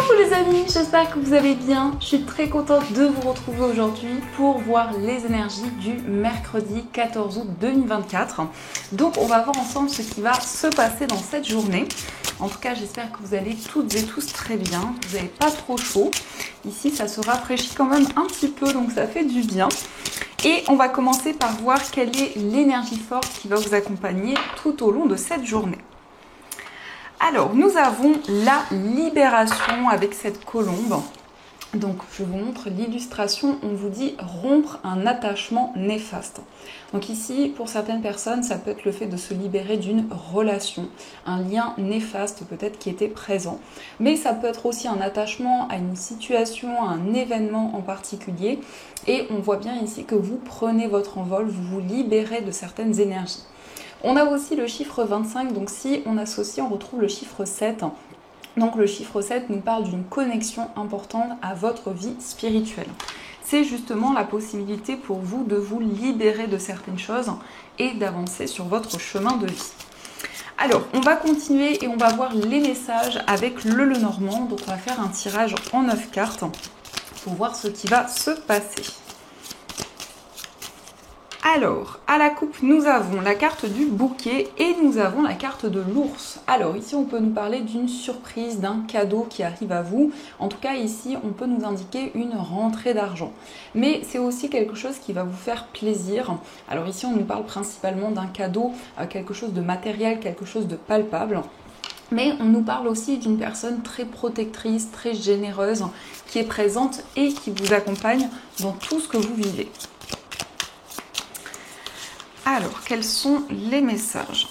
Coucou les amis, j'espère que vous allez bien. Je suis très contente de vous retrouver aujourd'hui pour voir les énergies du mercredi 14 août 2024. Donc on va voir ensemble ce qui va se passer dans cette journée. En tout cas, j'espère que vous allez toutes et tous très bien. Vous n'avez pas trop chaud. Ici, ça se rafraîchit quand même un petit peu, donc ça fait du bien. Et on va commencer par voir quelle est l'énergie forte qui va vous accompagner tout au long de cette journée. Alors, nous avons la libération avec cette colombe. Donc, je vous montre l'illustration. On vous dit rompre un attachement néfaste. Donc ici, pour certaines personnes, ça peut être le fait de se libérer d'une relation, un lien néfaste peut-être qui était présent. Mais ça peut être aussi un attachement à une situation, à un événement en particulier. Et on voit bien ici que vous prenez votre envol, vous vous libérez de certaines énergies. On a aussi le chiffre 25, donc si on associe, on retrouve le chiffre 7. Donc le chiffre 7 nous parle d'une connexion importante à votre vie spirituelle. C'est justement la possibilité pour vous de vous libérer de certaines choses et d'avancer sur votre chemin de vie. Alors, on va continuer et on va voir les messages avec le Lenormand. Donc on va faire un tirage en 9 cartes pour voir ce qui va se passer. Alors, à la coupe, nous avons la carte du bouquet et nous avons la carte de l'ours. Alors, ici, on peut nous parler d'une surprise, d'un cadeau qui arrive à vous. En tout cas, ici, on peut nous indiquer une rentrée d'argent. Mais c'est aussi quelque chose qui va vous faire plaisir. Alors ici, on nous parle principalement d'un cadeau, quelque chose de matériel, quelque chose de palpable. Mais on nous parle aussi d'une personne très protectrice, très généreuse, qui est présente et qui vous accompagne dans tout ce que vous vivez. Alors, quels sont les messages ?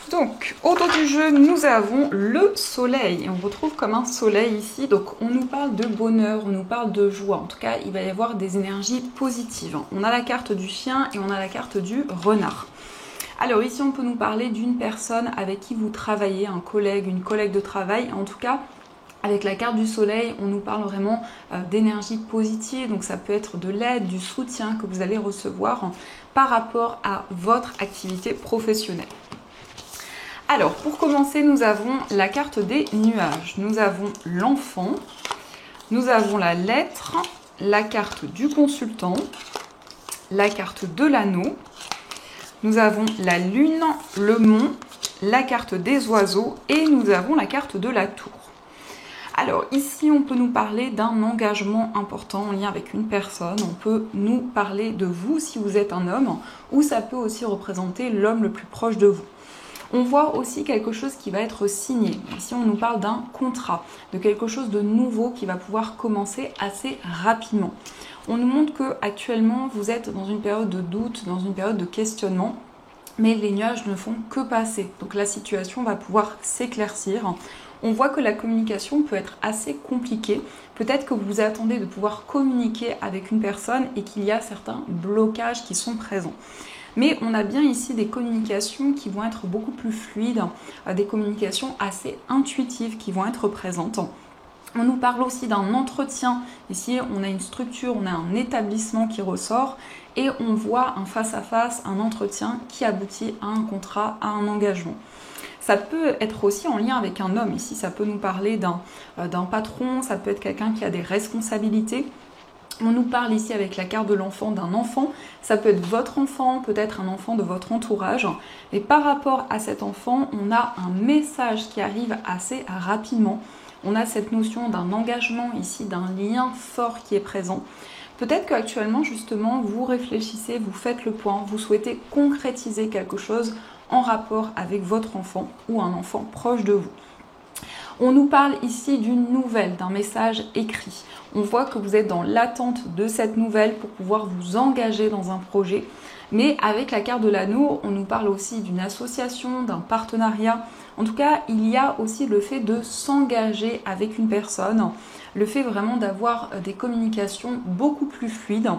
Donc, au dos du jeu, nous avons le soleil. On retrouve comme un soleil ici. Donc, on nous parle de bonheur, on nous parle de joie. En tout cas, il va y avoir des énergies positives. On a la carte du chien et on a la carte du renard. Alors ici, on peut nous parler d'une personne avec qui vous travaillez, un collègue, une collègue de travail. En tout cas, avec la carte du soleil, on nous parle vraiment d'énergie positive. Donc ça peut être de l'aide, du soutien que vous allez recevoir par rapport à votre activité professionnelle. Alors, pour commencer, nous avons la carte des nuages. Nous avons l'enfant, nous avons la lettre, la carte du consultant, la carte de l'anneau, nous avons la lune, le mont, la carte des oiseaux et nous avons la carte de la tour. Alors ici, on peut nous parler d'un engagement important en lien avec une personne. On peut nous parler de vous si vous êtes un homme ou ça peut aussi représenter l'homme le plus proche de vous. On voit aussi quelque chose qui va être signé. Ici, on nous parle d'un contrat, de quelque chose de nouveau qui va pouvoir commencer assez rapidement. On nous montre qu'actuellement, vous êtes dans une période de doute, dans une période de questionnement, mais les nuages ne font que passer. Donc la situation va pouvoir s'éclaircir. On voit que la communication peut être assez compliquée. Peut-être que vous vous attendez de pouvoir communiquer avec une personne et qu'il y a certains blocages qui sont présents. Mais on a bien ici des communications qui vont être beaucoup plus fluides, des communications assez intuitives qui vont être présentes. On nous parle aussi d'un entretien. Ici, on a une structure, on a un établissement qui ressort et on voit un face-à-face, un entretien qui aboutit à un contrat, à un engagement. Ça peut être aussi en lien avec un homme. Ici, ça peut nous parler d'un patron, ça peut être quelqu'un qui a des responsabilités. On nous parle ici avec la carte de l'enfant d'un enfant. Ça peut être votre enfant, peut-être un enfant de votre entourage. Et par rapport à cet enfant, on a un message qui arrive assez rapidement. On a cette notion d'un engagement ici, d'un lien fort qui est présent. Peut-être qu'actuellement, justement, vous réfléchissez, vous faites le point, vous souhaitez concrétiser quelque chose en rapport avec votre enfant ou un enfant proche de vous. On nous parle ici d'une nouvelle, d'un message écrit. On voit que vous êtes dans l'attente de cette nouvelle pour pouvoir vous engager dans un projet. Mais avec la carte de l'anneau, on nous parle aussi d'une association, d'un partenariat. En tout cas, il y a aussi le fait de s'engager avec une personne, le fait vraiment d'avoir des communications beaucoup plus fluides.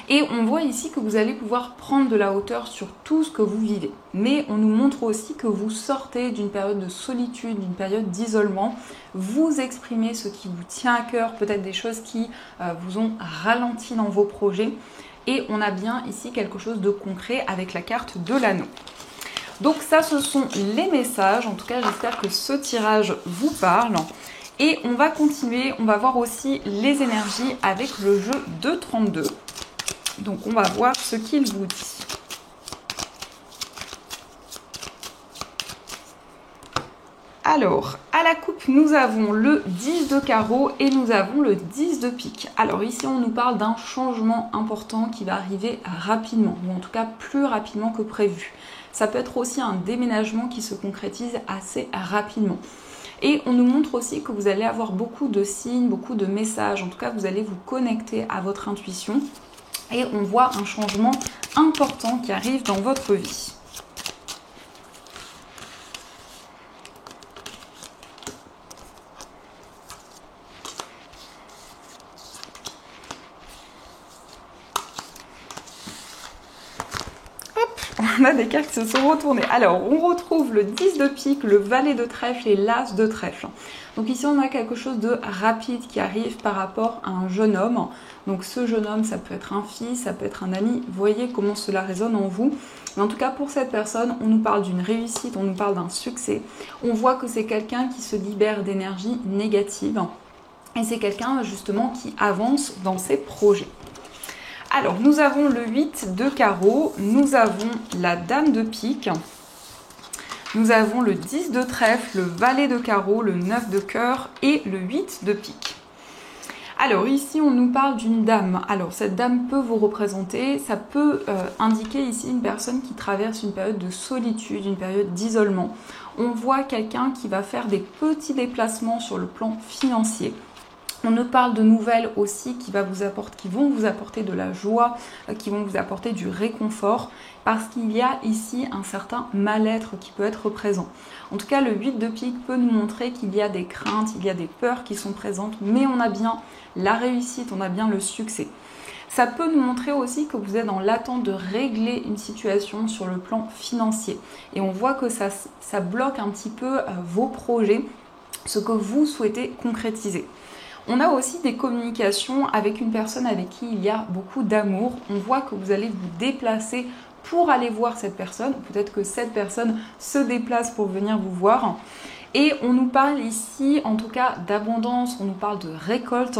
Et on voit ici que vous allez pouvoir prendre de la hauteur sur tout ce que vous vivez. Mais on nous montre aussi que vous sortez d'une période de solitude, d'une période d'isolement. Vous exprimez ce qui vous tient à cœur, peut-être des choses qui vous ont ralenti dans vos projets. Et on a bien ici quelque chose de concret avec la carte de l'anneau. Donc ça, ce sont les messages. En tout cas, j'espère que ce tirage vous parle. Et on va continuer, on va voir aussi les énergies avec le jeu de 32. Donc on va voir ce qu'il vous dit. Alors, à la coupe, nous avons le 10 de carreau et nous avons le 10 de pique. Alors ici, on nous parle d'un changement important qui va arriver rapidement, ou en tout cas plus rapidement que prévu. Ça peut être aussi un déménagement qui se concrétise assez rapidement. Et on nous montre aussi que vous allez avoir beaucoup de signes, beaucoup de messages. En tout cas, vous allez vous connecter à votre intuition. Et on voit un changement important qui arrive dans votre vie. On a des cartes qui se sont retournées. Alors, on retrouve le 10 de pique, le valet de trèfle et l'as de trèfle. Donc ici, on a quelque chose de rapide qui arrive par rapport à un jeune homme. Donc ce jeune homme, ça peut être un fils, ça peut être un ami. Vous voyez comment cela résonne en vous. Mais en tout cas, pour cette personne, on nous parle d'une réussite, on nous parle d'un succès. On voit que c'est quelqu'un qui se libère d'énergie négative. Et c'est quelqu'un, justement, qui avance dans ses projets. Alors, nous avons le 8 de carreau, nous avons la dame de pique, nous avons le 10 de trèfle, le valet de carreau, le 9 de cœur et le 8 de pique. Alors ici, on nous parle d'une dame. Alors cette dame peut vous représenter, ça peut indiquer ici une personne qui traverse une période de solitude, une période d'isolement. On voit quelqu'un qui va faire des petits déplacements sur le plan financier. On nous parle de nouvelles aussi qui vont vous apporter de la joie, qui vont vous apporter du réconfort, parce qu'il y a ici un certain mal-être qui peut être présent. En tout cas, le 8 de pique peut nous montrer qu'il y a des craintes, il y a des peurs qui sont présentes, mais on a bien la réussite, on a bien le succès. Ça peut nous montrer aussi que vous êtes dans l'attente de régler une situation sur le plan financier. Et on voit que ça bloque un petit peu vos projets, ce que vous souhaitez concrétiser. On a aussi des communications avec une personne avec qui il y a beaucoup d'amour. On voit que vous allez vous déplacer pour aller voir cette personne. Peut-être que cette personne se déplace pour venir vous voir. Et on nous parle ici, en tout cas, d'abondance. On nous parle de récolte.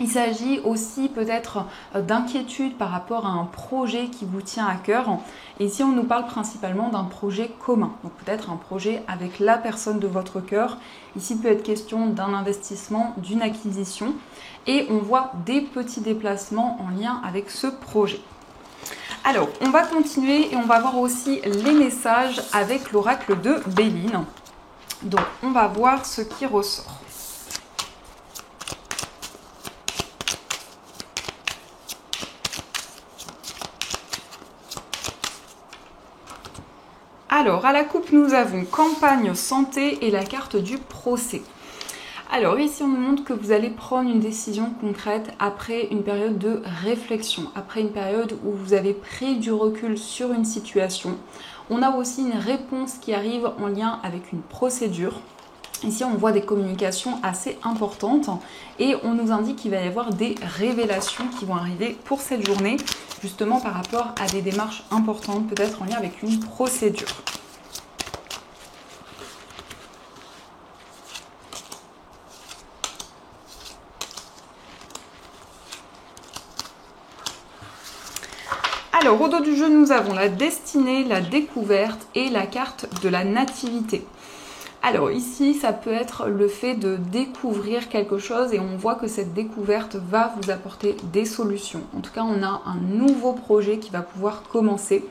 Il s'agit aussi peut-être d'inquiétude par rapport à un projet qui vous tient à cœur. Et ici, on nous parle principalement d'un projet commun. Donc peut-être un projet avec la personne de votre cœur. Ici, il peut être question d'un investissement, d'une acquisition. Et on voit des petits déplacements en lien avec ce projet. Alors, on va continuer et on va voir aussi les messages avec l'oracle de Béline. Donc, on va voir ce qui ressort. Alors, à la coupe, nous avons campagne, santé et la carte du procès. Alors ici, on nous montre que vous allez prendre une décision concrète après une période de réflexion, après une période où vous avez pris du recul sur une situation. On a aussi une réponse qui arrive en lien avec une procédure. Ici, on voit des communications assez importantes et on nous indique qu'il va y avoir des révélations qui vont arriver pour cette journée, justement par rapport à des démarches importantes, peut-être en lien avec une procédure. Alors, au dos du jeu, nous avons la destinée, la découverte et la carte de la nativité. Alors ici, ça peut être le fait de découvrir quelque chose et on voit que cette découverte va vous apporter des solutions. En tout cas, on a un nouveau projet qui va pouvoir commencer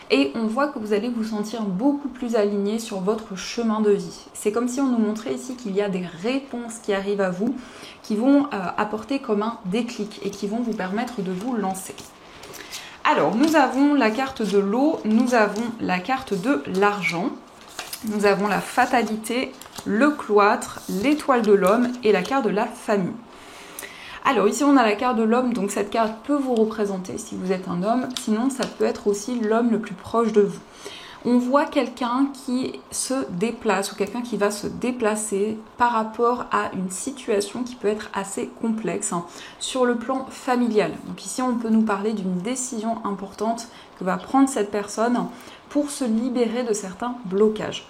et on voit que vous allez vous sentir beaucoup plus aligné sur votre chemin de vie. C'est comme si on nous montrait ici qu'il y a des réponses qui arrivent à vous, qui vont apporter comme un déclic et qui vont vous permettre de vous lancer. Alors, nous avons la carte de l'eau, nous avons la carte de l'argent. Nous avons la fatalité, le cloître, l'étoile de l'homme et la carte de la famille. Alors ici on a la carte de l'homme, donc cette carte peut vous représenter si vous êtes un homme, sinon ça peut être aussi l'homme le plus proche de vous. On voit quelqu'un qui se déplace ou quelqu'un qui va se déplacer par rapport à une situation qui peut être assez complexe sur le plan familial. Donc ici on peut nous parler d'une décision importante que va prendre cette personne pour se libérer de certains blocages.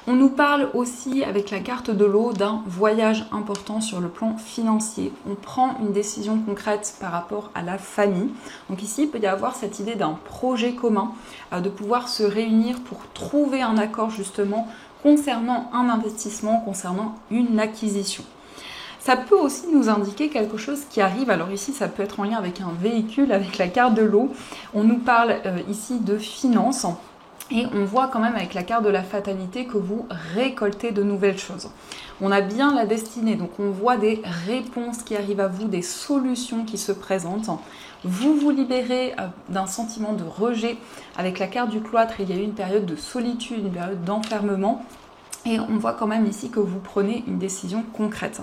On nous parle aussi avec la carte de l'eau d'un voyage important sur le plan financier. On prend une décision concrète par rapport à la famille. Donc ici, il peut y avoir cette idée d'un projet commun, de pouvoir se réunir pour trouver un accord justement concernant un investissement, concernant une acquisition. Ça peut aussi nous indiquer quelque chose qui arrive. Alors ici, ça peut être en lien avec un véhicule, avec la carte de l'eau. On nous parle ici de finances. Et on voit quand même avec la carte de la fatalité que vous récoltez de nouvelles choses. On a bien la destinée, donc on voit des réponses qui arrivent à vous, des solutions qui se présentent. Vous vous libérez d'un sentiment de rejet. Avec la carte du cloître, il y a eu une période de solitude, une période d'enfermement. Et on voit quand même ici que vous prenez une décision concrète.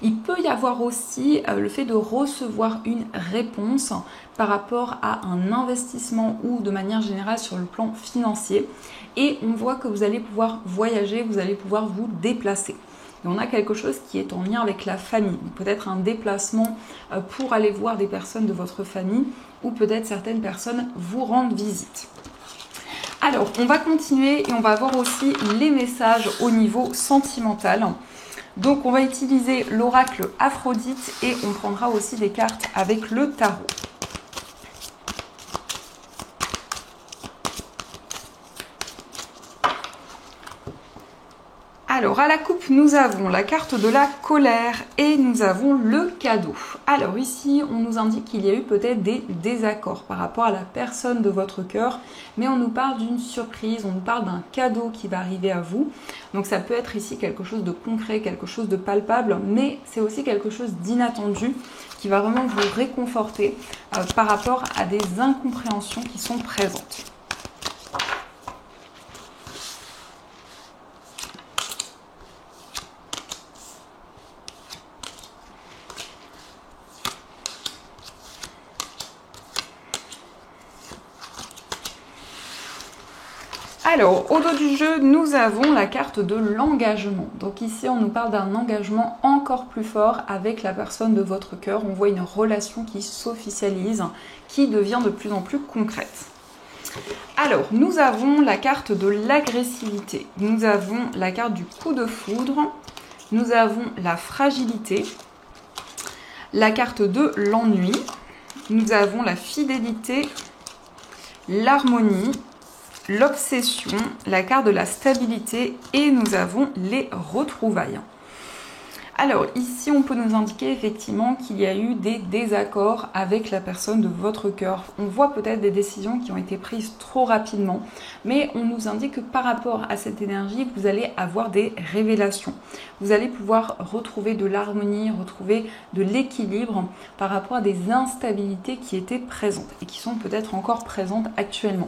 Il peut y avoir aussi le fait de recevoir une réponse par rapport à un investissement ou de manière générale sur le plan financier. Et on voit que vous allez pouvoir voyager, vous allez pouvoir vous déplacer. Et on a quelque chose qui est en lien avec la famille. Peut-être un déplacement pour aller voir des personnes de votre famille ou peut-être certaines personnes vous rendent visite. Alors, on va continuer et on va voir aussi les messages au niveau sentimental. Donc on va utiliser l'oracle Aphrodite et on prendra aussi des cartes avec le tarot. Alors à la coupe, nous avons la carte de la colère et nous avons le cadeau. Alors ici, on nous indique qu'il y a eu peut-être des désaccords par rapport à la personne de votre cœur, mais on nous parle d'une surprise, on nous parle d'un cadeau qui va arriver à vous. Donc ça peut être ici quelque chose de concret, quelque chose de palpable, mais c'est aussi quelque chose d'inattendu qui va vraiment vous réconforter par rapport à des incompréhensions qui sont présentes. Alors, au dos du jeu, nous avons la carte de l'engagement. Donc ici, on nous parle d'un engagement encore plus fort avec la personne de votre cœur. On voit une relation qui s'officialise, qui devient de plus en plus concrète. Alors, nous avons la carte de l'agressivité. Nous avons la carte du coup de foudre. Nous avons la fragilité. La carte de l'ennui. Nous avons la fidélité, l'harmonie, l'obsession, la carte de la stabilité et nous avons les retrouvailles. Alors ici on peut nous indiquer effectivement qu'il y a eu des désaccords avec la personne de votre cœur. On voit peut-être des décisions qui ont été prises trop rapidement, mais on nous indique que par rapport à cette énergie, vous allez avoir des révélations. Vous allez pouvoir retrouver de l'harmonie, retrouver de l'équilibre par rapport à des instabilités qui étaient présentes et qui sont peut-être encore présentes actuellement.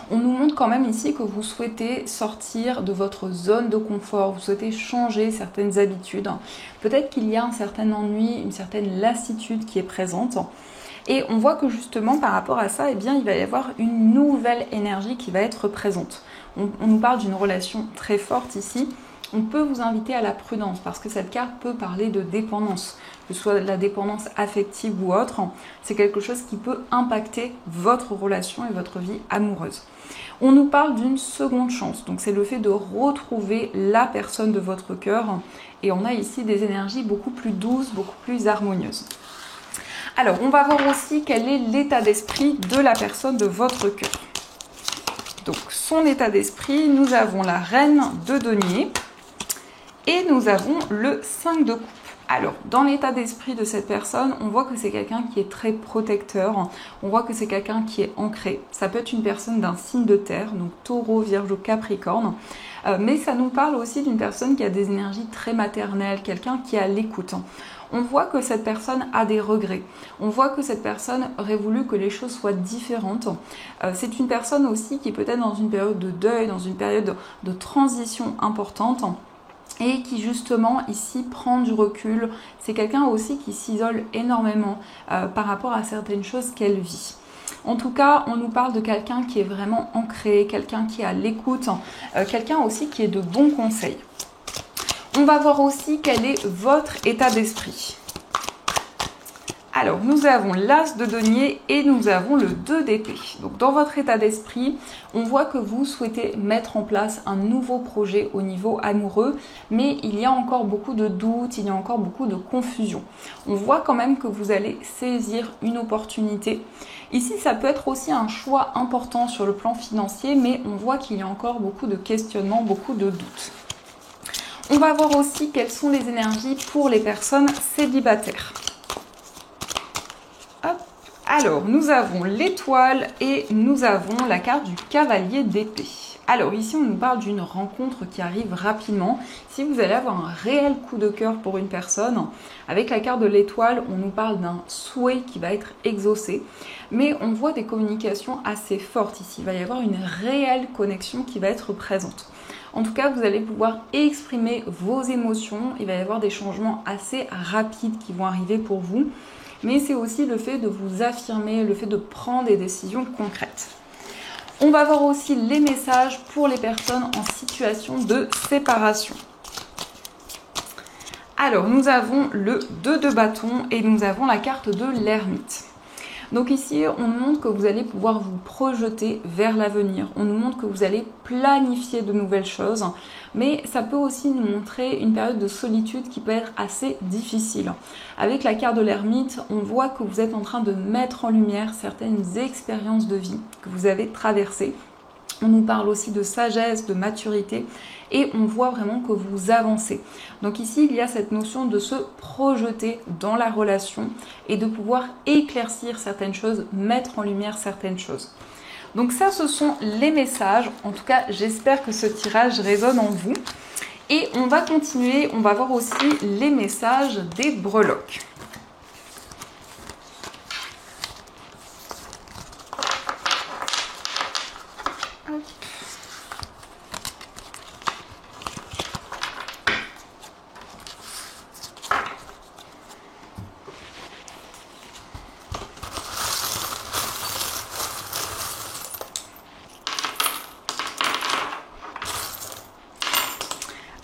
On nous montre quand même ici que vous souhaitez sortir de votre zone de confort, vous souhaitez changer certaines habitudes. Peut-être qu'il y a un certain ennui, une certaine lassitude qui est présente. Et on voit que justement par rapport à ça, eh bien, il va y avoir une nouvelle énergie qui va être présente. On nous parle d'une relation très forte ici. On peut vous inviter à la prudence parce que cette carte peut parler de dépendance, que ce soit la dépendance affective ou autre. C'est quelque chose qui peut impacter votre relation et votre vie amoureuse. On nous parle d'une seconde chance, donc c'est le fait de retrouver la personne de votre cœur et on a ici des énergies beaucoup plus douces, beaucoup plus harmonieuses. Alors, on va voir aussi quel est l'état d'esprit de la personne de votre cœur. Donc, son état d'esprit, nous avons la reine de denier. Et nous avons le 5 de coupe. Alors, dans l'état d'esprit de cette personne, on voit que c'est quelqu'un qui est très protecteur. On voit que c'est quelqu'un qui est ancré. Ça peut être une personne d'un signe de terre, donc taureau, vierge ou capricorne. Mais ça nous parle aussi d'une personne qui a des énergies très maternelles, quelqu'un qui est à l'écoute. On voit que cette personne a des regrets. On voit que cette personne aurait voulu que les choses soient différentes. C'est une personne aussi qui est peut-être dans une période de deuil, dans une période de transition importante. et qui justement ici prend du recul. C'est quelqu'un aussi qui s'isole énormément par rapport à certaines choses qu'elle vit. En tout cas, on nous parle de quelqu'un qui est vraiment ancré, quelqu'un qui est à l'écoute, quelqu'un aussi qui est de bons conseils. On va voir aussi quel est votre état d'esprit. Alors, nous avons l'As de denier et nous avons le 2 d'épée. Donc, dans votre état d'esprit, on voit que vous souhaitez mettre en place un nouveau projet au niveau amoureux, mais il y a encore beaucoup de doutes, il y a encore beaucoup de confusion. On voit quand même que vous allez saisir une opportunité. Ici, ça peut être aussi un choix important sur le plan financier, mais on voit qu'il y a encore beaucoup de questionnements, beaucoup de doutes. On va voir aussi quelles sont les énergies pour les personnes célibataires. Alors, nous avons l'étoile et nous avons la carte du cavalier d'épée. Alors ici, on nous parle d'une rencontre qui arrive rapidement. Si vous allez avoir un réel coup de cœur pour une personne, avec la carte de l'étoile, on nous parle d'un souhait qui va être exaucé. Mais on voit des communications assez fortes ici. Il va y avoir une réelle connexion qui va être présente. En tout cas, vous allez pouvoir exprimer vos émotions. Il va y avoir des changements assez rapides qui vont arriver pour vous. Mais c'est aussi le fait de vous affirmer, le fait de prendre des décisions concrètes. On va voir aussi les messages pour les personnes en situation de séparation. Alors, nous avons le 2 de bâton et nous avons la carte de l'ermite. Donc ici, on nous montre que vous allez pouvoir vous projeter vers l'avenir. On nous montre que vous allez planifier de nouvelles choses. Mais ça peut aussi nous montrer une période de solitude qui peut être assez difficile. Avec la carte de l'ermite, on voit que vous êtes en train de mettre en lumière certaines expériences de vie que vous avez traversées. On nous parle aussi de sagesse, de maturité et on voit vraiment que vous avancez. Donc ici, il y a cette notion de se projeter dans la relation et de pouvoir éclaircir certaines choses, mettre en lumière certaines choses. Donc ça, ce sont les messages. En tout cas, j'espère que ce tirage résonne en vous. Et on va continuer, on va voir aussi les messages des breloques.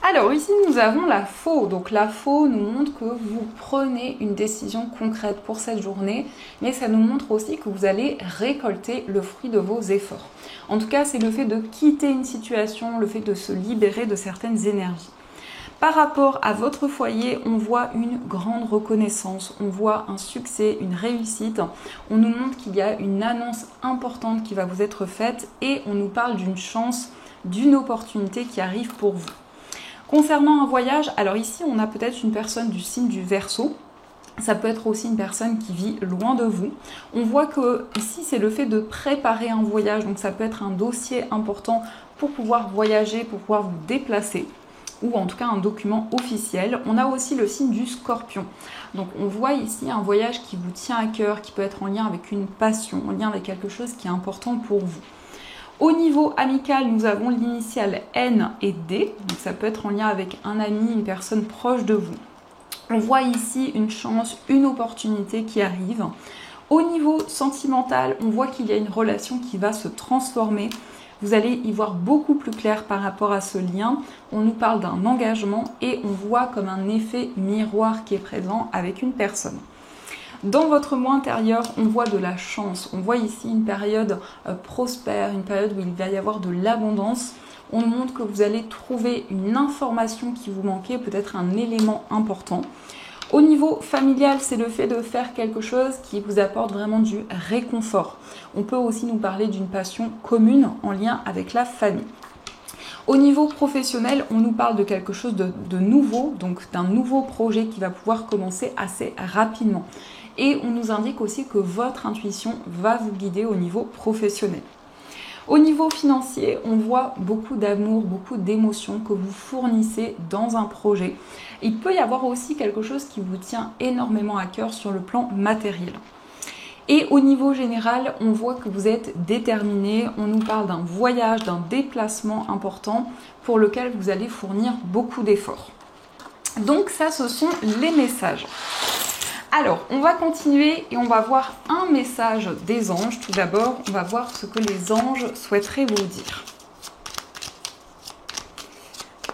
Alors ici nous avons la faux, donc la faux nous montre que vous prenez une décision concrète pour cette journée, mais ça nous montre aussi que vous allez récolter le fruit de vos efforts. En tout cas, c'est le fait de quitter une situation, le fait de se libérer de certaines énergies. Par rapport à votre foyer, on voit une grande reconnaissance, on voit un succès, une réussite. On nous montre qu'il y a une annonce importante qui va vous être faite et on nous parle d'une chance, d'une opportunité qui arrive pour vous. Concernant un voyage, alors ici on a peut-être une personne du signe du Verseau. Ça peut être aussi une personne qui vit loin de vous. On voit que ici c'est le fait de préparer un voyage, donc ça peut être un dossier important pour pouvoir voyager, pour pouvoir vous déplacer, ou en tout cas un document officiel. On a aussi le signe du Scorpion. Donc on voit ici un voyage qui vous tient à cœur, qui peut être en lien avec une passion, en lien avec quelque chose qui est important pour vous. Au niveau amical, nous avons l'initiale N et D, donc ça peut être en lien avec un ami, une personne proche de vous. On voit ici une chance, une opportunité qui arrive. Au niveau sentimental, on voit qu'il y a une relation qui va se transformer. Vous allez y voir beaucoup plus clair par rapport à ce lien. On nous parle d'un engagement et on voit comme un effet miroir qui est présent avec une personne. Dans votre moi intérieur, on voit de la chance. On voit ici une période prospère, une période où il va y avoir de l'abondance. On nous montre que vous allez trouver une information qui vous manquait, peut-être un élément important. Au niveau familial, c'est le fait de faire quelque chose qui vous apporte vraiment du réconfort. On peut aussi nous parler d'une passion commune en lien avec la famille. Au niveau professionnel, on nous parle de quelque chose de nouveau, donc d'un nouveau projet qui va pouvoir commencer assez rapidement. Et on nous indique aussi que votre intuition va vous guider au niveau professionnel. Au niveau financier, on voit beaucoup d'amour, beaucoup d'émotions que vous fournissez dans un projet. Il peut y avoir aussi quelque chose qui vous tient énormément à cœur sur le plan matériel. Et au niveau général, on voit que vous êtes déterminé. On nous parle d'un voyage, d'un déplacement important pour lequel vous allez fournir beaucoup d'efforts. Donc ça, ce sont les messages. Alors, on va continuer et on va voir un message des anges. Tout d'abord, on va voir ce que les anges souhaiteraient vous dire.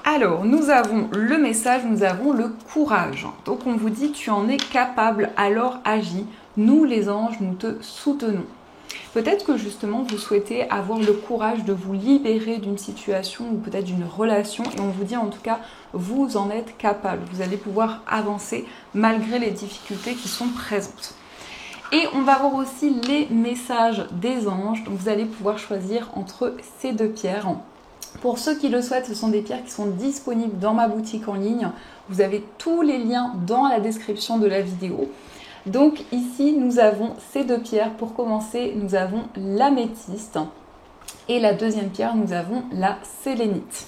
Alors, nous avons le message, nous avons le courage. Donc, on vous dit, tu en es capable, alors agis. Nous, les anges, nous te soutenons. Peut-être que justement, vous souhaitez avoir le courage de vous libérer d'une situation ou peut-être d'une relation. Et on vous dit en tout cas, vous en êtes capable. Vous allez pouvoir avancer malgré les difficultés qui sont présentes. Et on va voir aussi les messages des anges. Donc vous allez pouvoir choisir entre ces deux pierres. Pour ceux qui le souhaitent, ce sont des pierres qui sont disponibles dans ma boutique en ligne. Vous avez tous les liens dans la description de la vidéo. Donc ici, nous avons ces deux pierres. Pour commencer, nous avons l'améthyste et la deuxième pierre, nous avons la sélénite.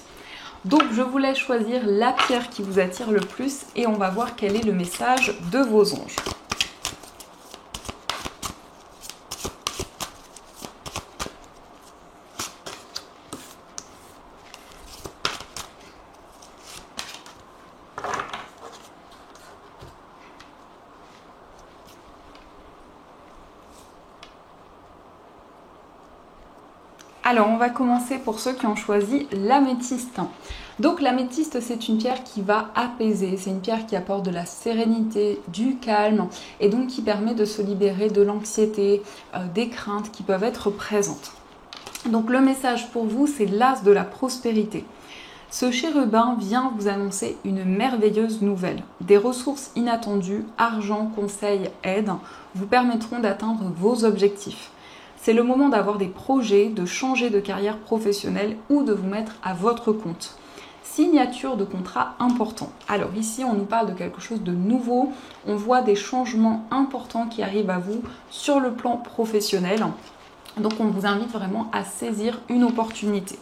Donc je vous laisse choisir la pierre qui vous attire le plus et on va voir quel est le message de vos anges. Alors, on va commencer pour ceux qui ont choisi l'améthyste. Donc, l'améthyste, c'est une pierre qui va apaiser. C'est une pierre qui apporte de la sérénité, du calme et donc qui permet de se libérer de l'anxiété, des craintes qui peuvent être présentes. Donc, le message pour vous, c'est l'as de la prospérité. Ce chérubin vient vous annoncer une merveilleuse nouvelle. Des ressources inattendues, argent, conseils, aide, vous permettront d'atteindre vos objectifs. C'est le moment d'avoir des projets, de changer de carrière professionnelle ou de vous mettre à votre compte. Signature de contrat important. Alors ici, on nous parle de quelque chose de nouveau. On voit des changements importants qui arrivent à vous sur le plan professionnel. Donc on vous invite vraiment à saisir une opportunité.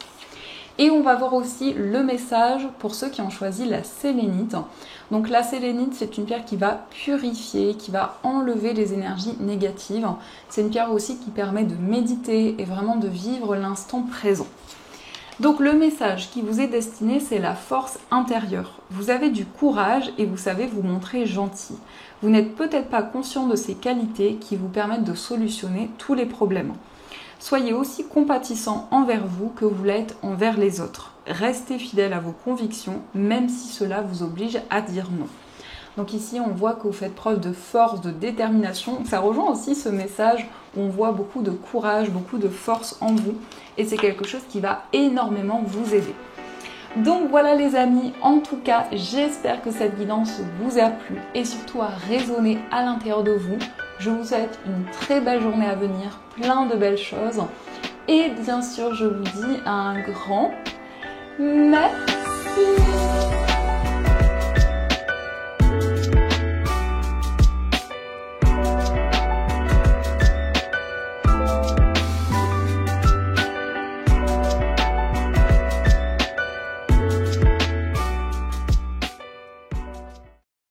Et on va voir aussi le message pour ceux qui ont choisi la sélénite. Donc la sélénite, c'est une pierre qui va purifier, qui va enlever les énergies négatives. C'est une pierre aussi qui permet de méditer et vraiment de vivre l'instant présent. Donc le message qui vous est destiné, c'est la force intérieure. Vous avez du courage et vous savez vous montrer gentil. Vous n'êtes peut-être pas conscient de ces qualités qui vous permettent de solutionner tous les problèmes. Soyez aussi compatissant envers vous que vous l'êtes envers les autres. Restez fidèle à vos convictions, même si cela vous oblige à dire non. Donc ici, on voit que vous faites preuve de force, de détermination. Ça rejoint aussi ce message où on voit beaucoup de courage, beaucoup de force en vous. Et c'est quelque chose qui va énormément vous aider. Donc voilà les amis, en tout cas, j'espère que cette guidance vous a plu et surtout a résonné à l'intérieur de vous. Je vous souhaite une très belle journée à venir, plein de belles choses. Et bien sûr, je vous dis un grand merci.